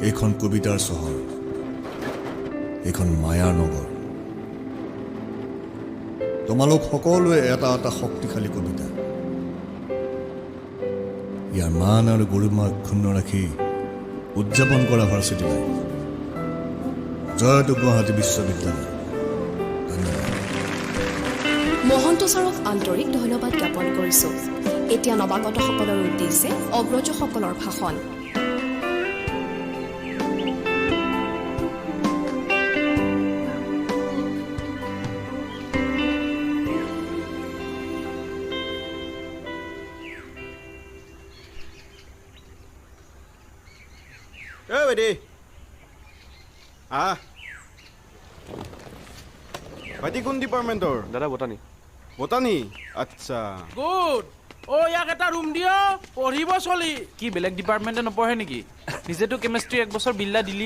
এইখন কবিতাৰ চহৰ, এইখন মায়াৰ নগৰ। তোমালোক সকলোৱে এটা এটা শক্তিশালী কবিতা। ইয়াৰ মান আৰু গৰিমা ক্ষুণ্ণ ৰাখি উদযাপন কৰা ভাৰ্চিটি লাইফ। জয়তু গুৱাহাটী বিশ্ববিদ্যালয়। ধন্যবাদ। মহন্ত ছাৰক আন্তৰিক ধন্যবাদ জ্ঞাপন কৰিছোঁ। এতিয়া নৱাগতসকলৰ উদ্দেশ্যে অগ্ৰজসকলৰ ভাষণ। বাইদেউ ভাইটি কোন ডিপাৰ্টমেণ্টৰ? দাদা বটানী। বটানী? আচ্ছা গুড। ইয়াক এটা ৰুম দিয়, পঢ়িব চলি। কি বেলেগ ডিপাৰ্টমেণ্টে নপঢ়ে নেকি? নিজেতো কেমেষ্ট্ৰি 1 বছৰ বিল্লা দিলি।